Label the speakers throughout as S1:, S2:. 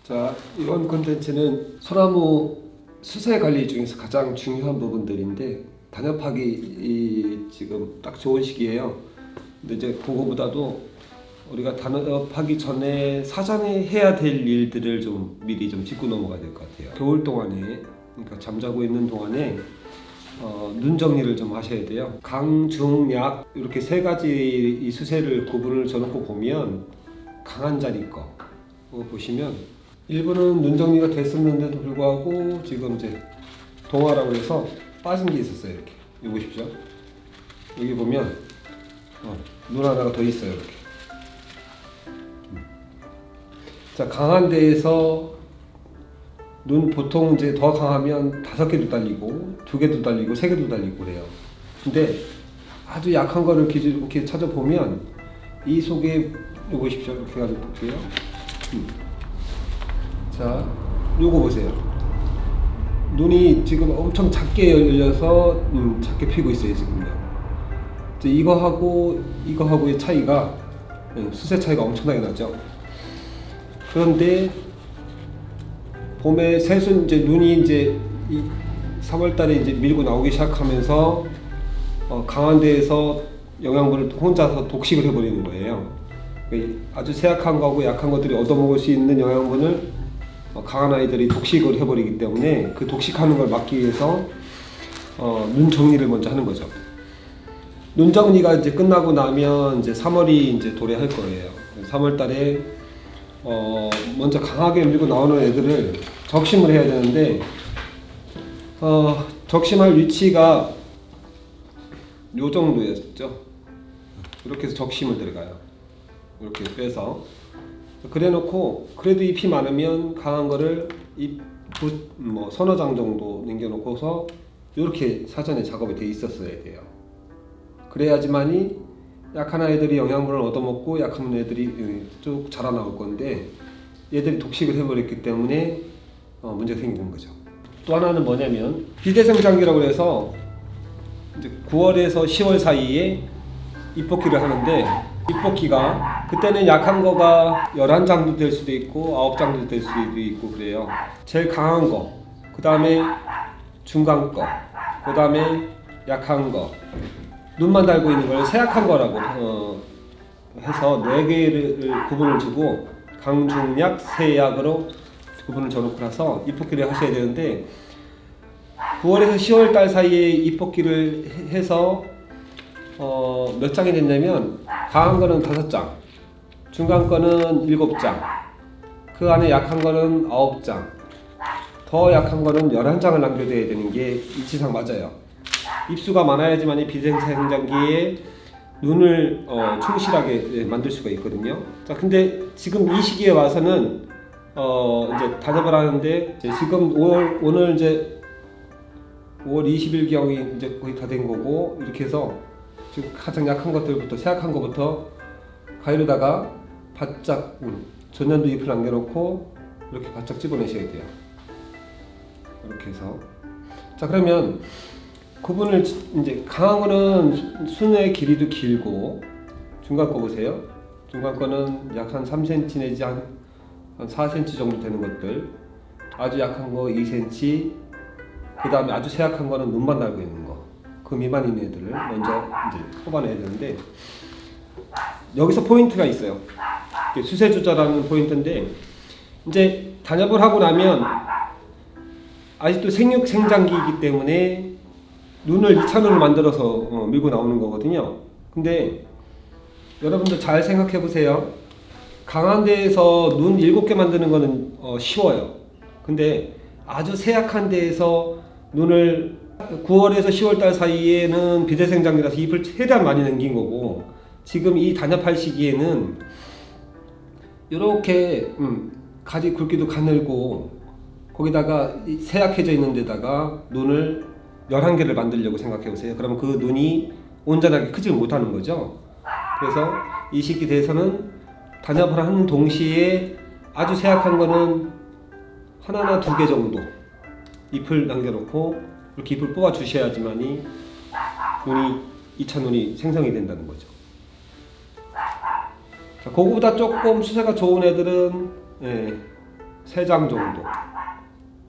S1: 자, 이번 콘텐츠는 소나무 수세 관리 중에서 가장 중요한 부분들인데 단엽하기 지금 딱 좋은 시기예요. 근데 이제 그거보다도 우리가 단엽하기 전에 사전에 해야 될 일들을 좀 미리 좀 짚고 넘어가야 될 것 같아요. 겨울 동안에, 그러니까 잠자고 있는 동안에 눈 정리를 좀 하셔야 돼요. 강, 중, 약 이렇게 세 가지 이 수세를 구분을 줘놓고 보면 강한 자리 거 보시면 일부는 눈 정리가 됐었는데도 불구하고 지금 이제 동화라고 해서 빠진 게 있었어요. 이렇게 여기 보십시오. 여기 보면 눈 하나가 더 있어요. 이렇게. 자, 강한 데에서 눈 보통 이제 더 강하면 5개도 달리고 2개도 달리고 3개도 달리고 그래요. 근데 아주 약한 거를 이렇게 찾아보면 이 속에 요거 보십시오. 이렇게 가지고 볼게요. 자, 요거 보세요. 눈이 지금 엄청 작게 열려서 작게 피고 있어요 지금요. 이제 이거하고의 차이가 수세 차이가 엄청나게 나죠. 그런데 봄에 새순 이제 눈이 이제 3월달에 이제 밀고 나오기 시작하면서 강한 데에서 영양분을 혼자서 독식을 해버리는 거예요. 아주 세약한 거하고 약한 것들이 얻어먹을 수 있는 영양분을 강한 아이들이 독식을 해버리기 때문에 그 독식하는 걸 막기 위해서 눈 정리를 먼저 하는 거죠. 눈 정리가 이제 끝나고 나면 이제 3월이 이제 도래할 거예요. 3월달에 먼저 강하게 밀고 나오는 애들을 적심을 해야 되는데 적심할 위치가 요 정도였죠. 이렇게 해서 적심을 들어가요. 이렇게 빼서 그래놓고 그래도 잎이 많으면 강한 거를 서너 장 정도 남겨놓고서 이렇게 사전에 작업이 돼 있었어야 돼요. 그래야지만이 약한 아이들이 영양분을 얻어먹고 약한 애들이 쭉 자라나올 건데 얘들이 독식을 해버렸기 때문에 문제가 생기는 거죠. 또 하나는 뭐냐면 비대생장기라고 해서 이제 9월에서 10월 사이에 잎뽑기를 하는데 잎뽑기가 그때는 약한 거가 11장도 될 수도 있고 9장도 될 수도 있고 그래요. 제일 강한 거, 그 다음에 중간 거, 그 다음에 약한 거, 눈만 달고 있는 걸 세약한 거라고 해서 4개를 구분을 주고 강중약, 세약으로 구분을 줘놓고 나서 잎뽑기를 하셔야 되는데 9월에서 10월 달 사이에 잎뽑기를 해서 몇 장이 됐냐면 강한 거는 5장, 중간 거는 7장, 그 안에 약한 거는 9장, 더 약한 거는 11장을 남겨둬야 되는 게 이치상 맞아요. 잎수가 많아야지만 이 비대생장기에 눈을 충실하게 만들 수가 있거든요. 자, 근데 지금 이 시기에 와서는 이제 단엽을 하는데 이제 지금 오늘 이제 5월 20일경이 이제 거의 다 된 거고 이렇게 해서 지금 가장 약한 것들부터 세약한 것부터 가위로다가 바짝 전년도 잎을 남겨놓고 이렇게 바짝 집어내셔야 돼요. 이렇게 해서 자, 그러면 구분을 이제 강한 거는 순의 길이도 길고 중간 거 보세요. 중간 거는 약 한 3cm 내지 한 4cm 정도 되는 것들, 아주 약한 거 2cm, 그 다음에 아주 세약한 거는 눈만 달고 있는 거, 그 미만인 애들을 먼저 이제 뽑아내야 되는데 여기서 포인트가 있어요. 수세 조절하는 포인트인데 이제 단엽을 하고 나면 아직도 생육생장기이기 때문에 눈을 2차눈을 만들어서 밀고 나오는 거거든요. 근데 여러분들 잘 생각해 보세요. 강한 데에서 눈 7개 만드는 거는 쉬워요. 근데 아주 세약한 데에서 눈을 9월에서 10월 달 사이에는 비대생장기라서 잎을 최대한 많이 남긴 거고, 지금 이 단엽할 시기에는 이렇게 가지 굵기도 가늘고 거기다가 세약해져 있는 데다가 눈을 11개를 만들려고 생각해 보세요. 그러면 그 눈이 온전하게 크지 못하는 거죠. 그래서 이 시기 대해서는 단엽을 하는 동시에 아주 세약한 거는 하나나 2개 정도 잎을 남겨놓고 이렇게 잎을 뽑아 주셔야지만이 눈이 2차 눈이 생성이 된다는 거죠. 자, 그거보다 조금 수세가 좋은 애들은 3장 정도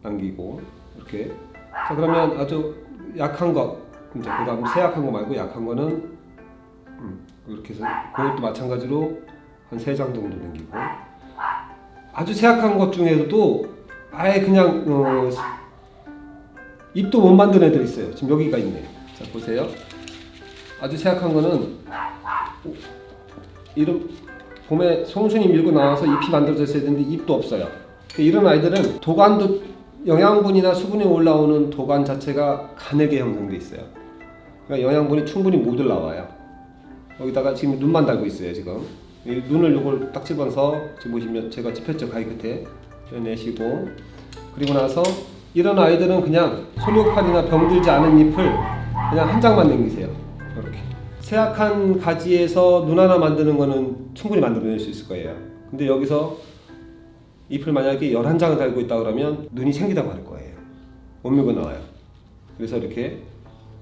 S1: 남기고 이렇게. 자, 그러면 아주 약한 거 이제 그다음 세약한 거 말고 약한 거는 이렇게 해서 그것도 마찬가지로 한 3장 정도 남기고. 아주 세약한 것 중에도 아예 그냥 잎도 못 만든 애들 있어요. 지금 여기가 있네요. 자, 보세요. 아주 세약한 거는 이런 봄에 송순이 밀고 나와서 잎이 만들어졌어야 되는데 잎도 없어요. 이런 아이들은 도관도 영양분이나 수분이 올라오는 도관 자체가 가늘게 형성돼 있어요. 그러니까 영양분이 충분히 못 올라와요. 여기다가 지금 눈만 달고 있어요. 지금 이 눈을 요걸 딱 집어서 지금 보시면 제가 짚었죠. 가위 끝에 내시고, 그리고 나서 이런 아이들은 그냥 솔육팔이나 병들지 않은 잎을 그냥 한 장만 남기세요. 이렇게 세약한 가지에서 눈 하나 만드는 거는 충분히 만들어낼 수 있을 거예요. 근데 여기서 잎을 만약에 11장을 달고 있다 그러면 눈이 생기다고 할 거예요. 못 밀고 나와요. 그래서 이렇게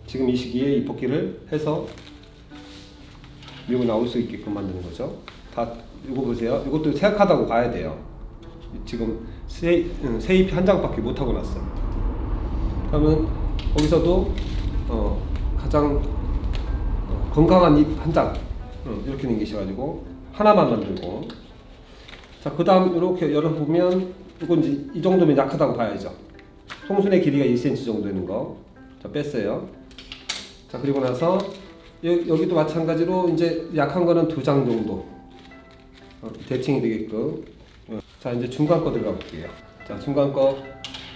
S1: 지금 이 시기에 잎뽑기를 해서 밀고 나올 수 있게끔 만드는 거죠. 다 이거 보세요. 이것도 세약하다고 봐야 돼요. 지금 새 잎이 한 장밖에 못 하고 났어. 그러면 거기서도 가장 건강한 잎 한 장 이렇게 남기셔가지고 하나만 만들고. 자, 그 다음 이렇게 열어보면 이건 이제 이 정도면 약하다고 봐야죠. 송순의 길이가 1cm 정도 되는 거. 자, 뺐어요. 자, 그리고 나서 여기도 마찬가지로 이제 약한 거는 2장 정도 대칭이 되게끔. 자, 이제 중간 거 들어가 볼게요. 자, 중간 거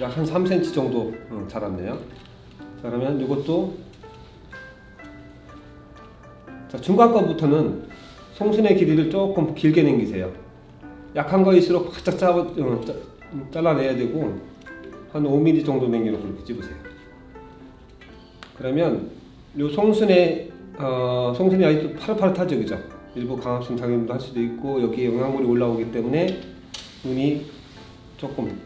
S1: 약 한 3cm 정도 자랐네요. 자, 그러면 이것도 자, 중간 거부터는 송순의 길이를 조금 길게 남기세요. 약한 거일수록 바짝 잘라내야 되고 한 5mm 정도 남겨놓고 이렇게 집으세요. 그러면 요 송순이 아직도 파릇파릇하죠, 그죠? 일부 강압성 장애물도 할 수도 있고 여기에 영양분이 올라오기 때문에 눈이 조금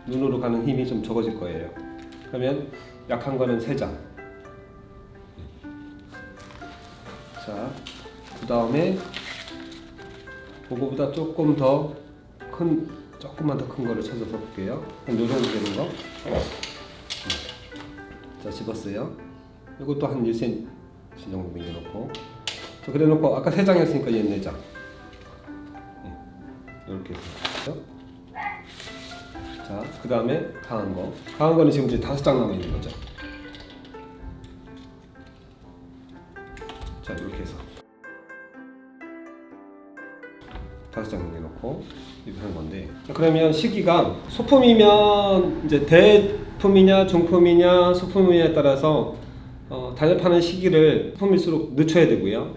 S1: 눈으로 가는 힘이 좀 적어질 거예요. 그러면 약한 거는 3장. 자, 그 다음에 그거보다 조금 더 큰, 조금만 더 큰 거를 찾아서 볼게요. 한 요 정도 되는 거. 자, 집었어요. 이것도 한 1cm 정도 남겨놓고. 자, 그래 놓고 아까 3장이었으니까 얘는 4장. 이렇게 해서. 자, 그 다음에 강한 거. 강한 거는 지금 이제 5장 남아 있는 거죠. 자, 이렇게 해서 5장 남겨놓고 이렇게 하는 건데. 그러면 시기가 소품이면 이제 대품이냐 중품이냐 소품이냐에 따라서 단열파는 시기를 소품일수록 늦춰야 되고요.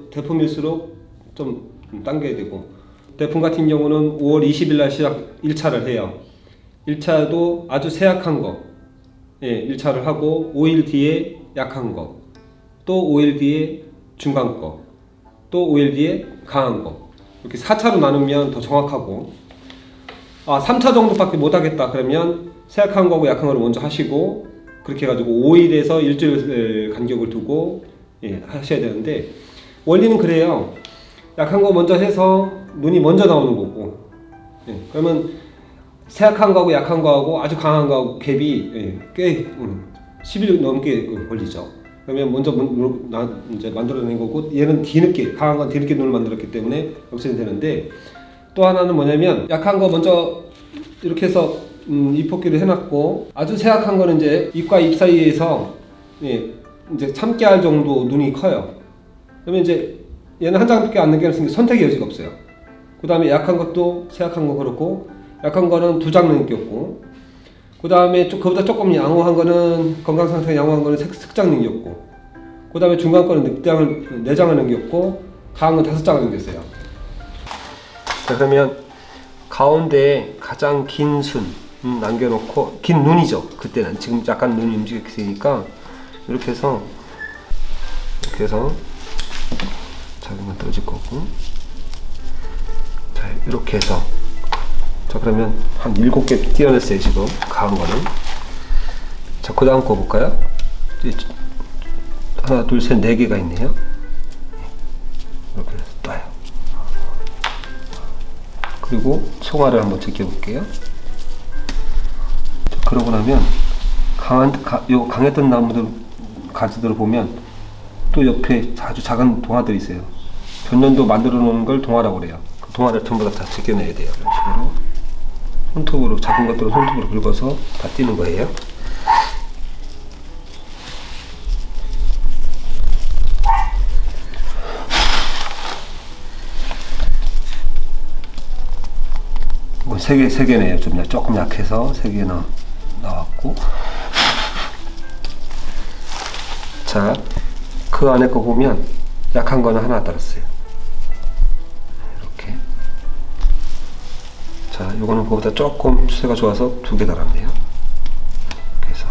S1: 대품일수록 좀 당겨야 되고. 대품 같은 경우는 5월 20일 날 시작 1차를 해요. 1차도 아주 세약한 거 1차를 하고 5일 뒤에 약한 거, 또 5일 뒤에 중간 거, 또 5일 뒤에 강한 거, 이렇게 4차로 나누면 더 정확하고. 3차 정도밖에 못 하겠다 그러면 세약한 거고 약한 거를 먼저 하시고, 그렇게 해가지고 5일에서 일주일 간격을 두고 하셔야 되는데, 원리는 그래요. 약한 거 먼저 해서 눈이 먼저 나오는 거고, 그러면 세약한 거하고 약한 거하고 아주 강한 거하고 갭이 꽤 10일 넘게 걸리죠. 그러면 먼저 이제 만들어낸 거고, 얘는 뒤늦게, 강한 건 뒤늦게 눈을 만들었기 때문에 역전이 되는데, 또 하나는 뭐냐면 약한 거 먼저 이렇게 해서 잎뽑기를 해놨고, 아주 세약한 거는 이제 잎과 잎 사이에서 이제 참게 할 정도 눈이 커요. 그러면 이제 얘는 한 장밖에 안 남겨놨으니까 선택의 여지가 없어요. 그 다음에 약한 것도 세약한 거 그렇고, 약한 거는 2장 남겼고, 그 다음에 그보다 조금 양호한 거는 건강 상태가 양호한 거는 색장 남겼고, 그 다음에 중간 거는 4장을 남겼고, 강한 건 5장을 남겼어요. 자, 그러면 가운데에 가장 긴 순 남겨놓고, 긴 눈이죠. 그때는 지금 약간 눈이 움직였으니까 이렇게 해서 작으면 떨어질 거고. 자, 이렇게 해서, 자, 그러면 한 7개 띄어냈어요 지금 강한 거는. 자, 그 다음 거 볼까요? 하나, 둘, 셋, 4개가 있네요. 이렇게 해서 떠요. 그리고 송화를 한번 제껴볼게요. 그러고 나면 강했던 나무들 가지들을 보면 또 옆에 아주 작은 동화들이 있어요. 전년도 만들어 놓은 걸 동화라고 그래요. 그 동화를 전부 다 제껴내야 돼요. 이런 식으로 손톱으로, 작은 것들은 손톱으로 긁어서 다 띄는 거예요. 이건 세 개네요. 조금 약해서 3개 나왔고. 자, 그 안에 거 보면 약한 거는 하나 달았어요. 이렇게. 자, 요거는 그거보다 조금 추세가 좋아서 2개 달았네요. 그래서.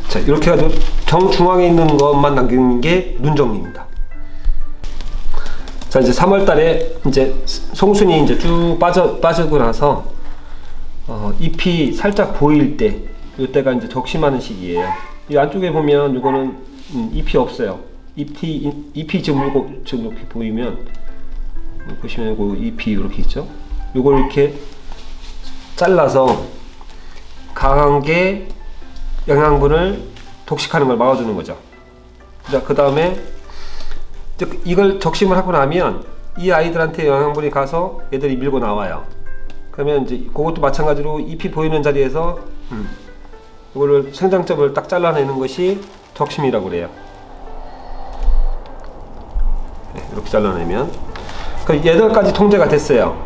S1: 자, 이렇게 해가지고 정중앙에 있는 것만 남기는 게 눈 정리입니다. 자, 이제 3월 달에 이제 송순이 이제 쭉 빠지고 나서 잎이 살짝 보일 때, 이때가 이제 적심하는 시기예요. 이 안쪽에 보면 이거는 잎이 없어요. 잎이 지금 이렇게 보이면, 보시면 이거 잎이 이렇게 있죠. 이걸 이렇게 잘라서 강한 게 영양분을 독식하는 걸 막아주는 거죠. 자, 그 다음에 이걸 적심을 하고 나면 이 아이들한테 영양분이 가서 애들이 밀고 나와요. 그러면 이제 그것도 마찬가지로 잎이 보이는 자리에서 이거를 생장점을 딱 잘라내는 것이 적심이라고 그래요. 네, 이렇게 잘라내면 8가지 통제가 됐어요.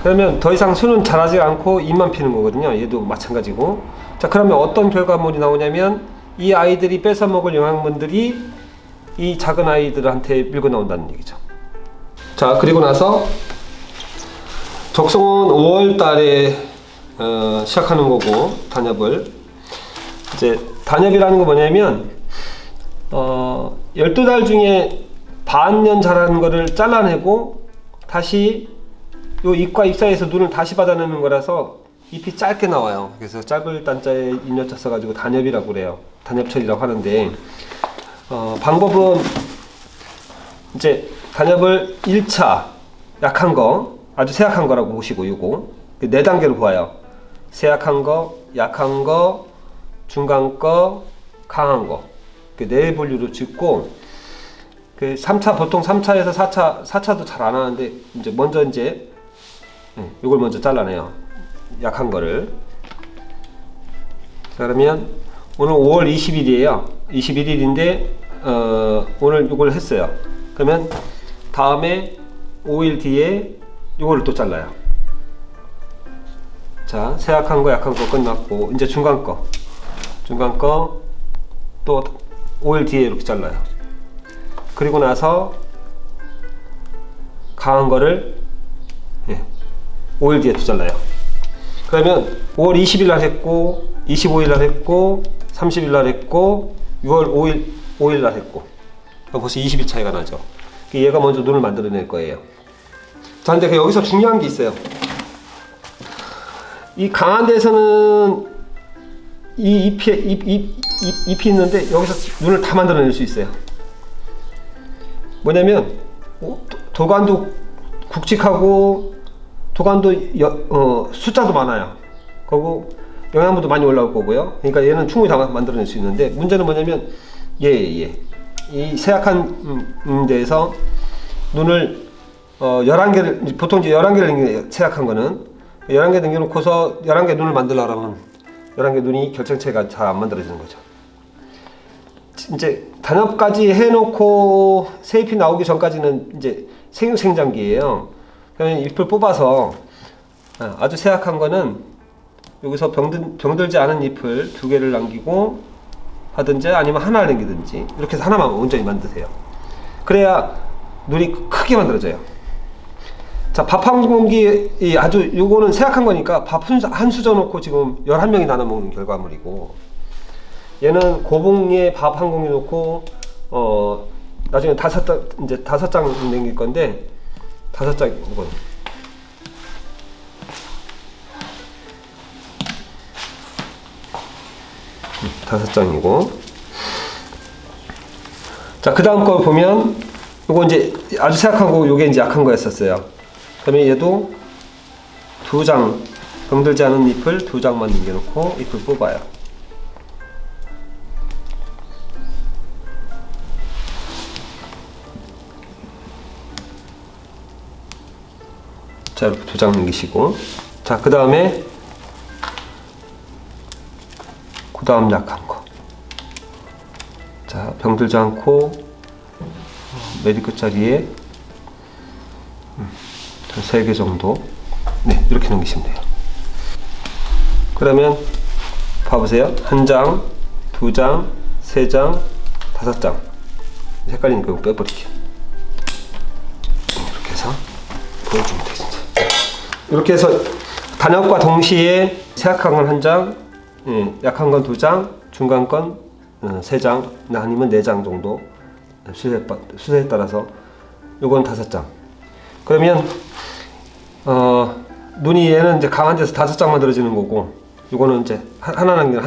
S1: 그러면 더 이상 수는 자라지 않고 잎만 피는 거거든요. 얘도 마찬가지고. 자, 그러면 어떤 결과물이 나오냐면 이 아이들이 뺏어 먹을 영양분들이 이 작은 아이들한테 밀고 나온다는 얘기죠. 자, 그리고 나서 적송은 5월 달에 시작하는 거고, 단엽을 이제 단엽이라는 거 뭐냐면 12달 중에 반년 자라는 거를 잘라내고 다시 요 잎과 잎 사이에서 눈을 다시 받아내는 거라서 잎이 짧게 나와요. 그래서 짧을 단자에 인여자 써가지고 단엽이라고 그래요. 단엽철이라고 하는데 방법은 이제 단엽을 1차 약한 거, 아주 세약한 거라고 보시고, 요거 4단계로 보아요. 세약한 거, 약한 거, 중간 거, 강한 거, 4분류로 짓고, 3차, 보통 3차에서 4차도 잘 안 하는데, 이제 먼저 요걸 먼저 잘라내요. 약한 거를. 자, 그러면 오늘 5월 20일이에요. 21일인데 오늘 이걸 했어요. 그러면 다음에 5일 뒤에 이거를 또 잘라요. 자, 세약한 거, 약한 거 끝났고, 이제 중간 거 또 5일 뒤에 이렇게 잘라요. 그리고 나서 강한 거를 5일 뒤에 또 잘라요. 그러면 5월 20일 날 했고, 25일 날 했고, 30일 날 했고, 6월 5일 날 했고, 벌써 20일 차이가 나죠. 얘가 먼저 눈을 만들어낼 거예요. 자, 근데 여기서 중요한 게 있어요. 이 강한 데서는 이 잎이 있는데 여기서 눈을 다 만들어낼 수 있어요. 뭐냐면 도관도 굵직하고 도관도 숫자도 많아요. 그리고 영양분도 많이 올라올 거고요. 그러니까 얘는 충분히 다 만들어낼 수 있는데, 문제는 뭐냐면 이 세약한 데에서 눈을 11개를, 보통 이제 11개를 남겨요. 세약한 거는 11개 남겨놓고서 11개 눈을 만들려고 하면 11개 눈이 결정체가 잘 안 만들어지는 거죠. 이제 단엽까지 해놓고 새잎이 나오기 전까지는 이제 생육생장기예요. 그러면 잎을 뽑아서 아주 세약한 거는 여기서 병들지 않은 잎을 2개를 남기고 하든지, 아니면 하나를 남기든지, 이렇게 해서 하나만 온전히 만드세요. 그래야 눈이 크게 만들어져요. 자, 밥 한 공기, 아주 요거는 세약한 거니까 밥 한 수저 넣고 지금 11명이 나눠 먹는 결과물이고, 얘는 고봉에 밥 한 공기 넣고 나중에 5장 남길 건데, 5장 이건 5장이고, 자, 그 다음 거 보면 요거 이제 아주 세약하고 요게 이제 약한 거였었어요. 그러면 얘도 2장, 병들지 않은 잎을 2장만 남겨놓고 잎을 뽑아요. 자, 이렇게 2장 남기시고, 자, 그 다음 약한 거. 자, 병들지 않고 메디 끝자리에 한 3개 정도, 네, 이렇게 넘기시면 돼요. 그러면 봐보세요. 1장, 2장, 3장, 5장. 헷갈리니까 이거 빼버릴게요. 이렇게 해서 보여주면 돼요, 진짜. 이렇게 해서 단엽과 동시에 세약한 건 1장, 약한 건 2장, 중간 건 3장, 아니면 4장 정도 수세에 따라서 요건 5장. 그러면 눈이 얘는 이제 강한 데서 5장 만들어지는 거고, 요거는 이제 하나 남기는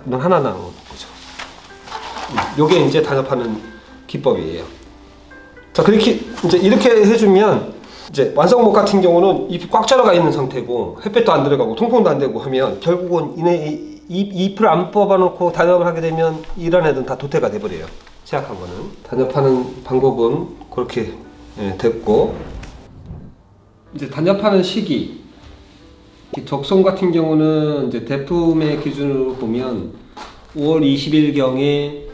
S1: 눈 하나 남은 거죠. 요게 이제 단엽하는 기법이에요. 자, 그렇게 이제 이렇게 해주면 이제 완성목 같은 경우는 잎이 꽉 들어가 있는 상태고 햇볕도 안 들어가고 통풍도 안 되고 하면 결국은 잎을 안 뽑아놓고 단엽을 하게 되면 이런 애들은 다 도태가 돼버려요. 세약한 거는. 단엽하는 방법은 그렇게 됐고, 이제 단엽하는 시기, 적송 같은 경우는 이제 대품의 기준으로 보면 5월 20일경에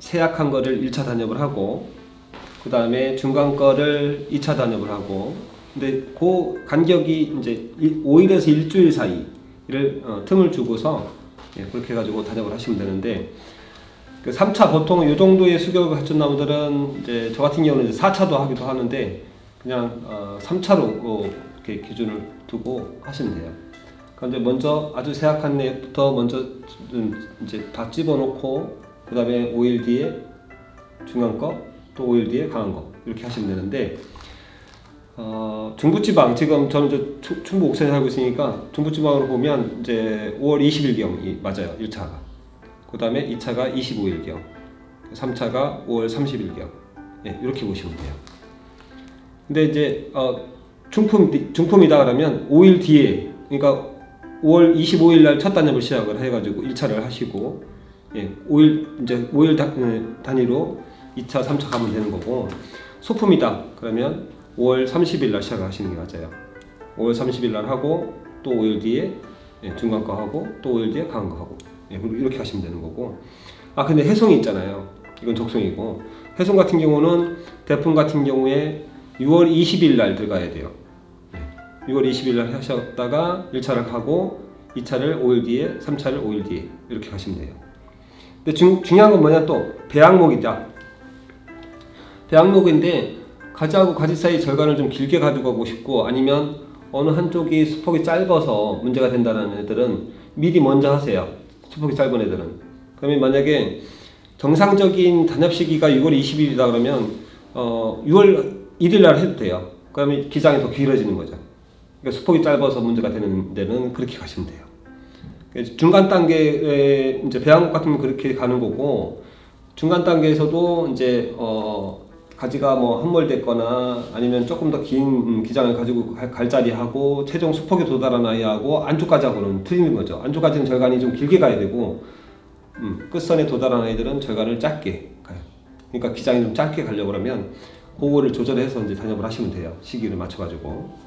S1: 세약한 거를 1차 단엽을 하고, 그 다음에 중간 거를 2차 단엽을 하고, 근데 그 간격이 이제 5일에서 일주일 사이를 틈을 주고서 그렇게 해가지고 단엽을 하시면 되는데, 그 3차 보통 이 정도의 수격을 갖춘 나무들은 이제 저 같은 경우는 이제 4차도 하기도 하는데 그냥 3차로 이렇게 기준을 두고 하시면 돼요. 그런데 먼저 아주 세약한 애부터 먼저 이제 다 집어넣고, 그 다음에 5일 뒤에 중간 거, 또 5일 뒤에 강한 거 이렇게 하시면 되는데, 중부지방, 지금 저는 이제 충북 옥천에 살고 있으니까 중부지방으로 보면 이제 5월 20일경이 맞아요, 1차가. 그 다음에 2차가 25일경, 3차가 5월 30일경, 이렇게 보시면 돼요. 근데 이제 중품이다 그러면 5일 뒤에, 그러니까 5월 25일 날 첫 단엽을 시작을 해가지고 1차를 하시고, 5일 이제 5일 단위로 2차, 3차 가면 되는 거고, 소품이다 그러면 5월 30일 날 시작을 하시는 게 맞아요. 5월 30일 날 하고 또 5일 뒤에 중간 거 하고 또 5일 뒤에 강한 거 하고, 이렇게 하시면 되는 거고. 근데 해송이 있잖아요. 이건 적송이고, 해송 같은 경우는 대품 같은 경우에 6월 20일 날 들어가야 돼요. 6월 20일 날 하셨다가 1차를 하고 2차를 5일 뒤에, 3차를 5일 뒤에 이렇게 하시면 돼요. 근데 중요한 건 뭐냐, 또 배양목이다. 배양목인데 가지하고 가지 사이 절간을 좀 길게 가지고 가고 싶고, 아니면 어느 한쪽이 수폭이 짧아서 문제가 된다는 애들은 미리 먼저 하세요. 수폭이 짧은 애들은. 그러면 만약에 정상적인 단엽 시기가 6월 20일이다 그러면 6월 1일 날 해도 돼요. 그러면 기장이 더 길어지는 거죠. 그러니까 수폭이 짧아서 문제가 되는 데는 그렇게 가시면 돼요. 중간 단계에 이제 배양목 같으면 그렇게 가는 거고, 중간 단계에서도 이제 가지가 뭐 함몰됐거나 아니면 조금 더 긴 기장을 가지고 갈 자리하고 최종 수폭에 도달한 아이하고 안쪽까지하고는 틀리는 거죠. 안쪽까지는 절간이 좀 길게 가야 되고, 끝선에 도달한 아이들은 절간을 짧게 가요. 그러니까 기장이 좀 짧게 가려고 하면 그거를 조절해서 이제 단엽을 하시면 돼요. 시기를 맞춰가지고.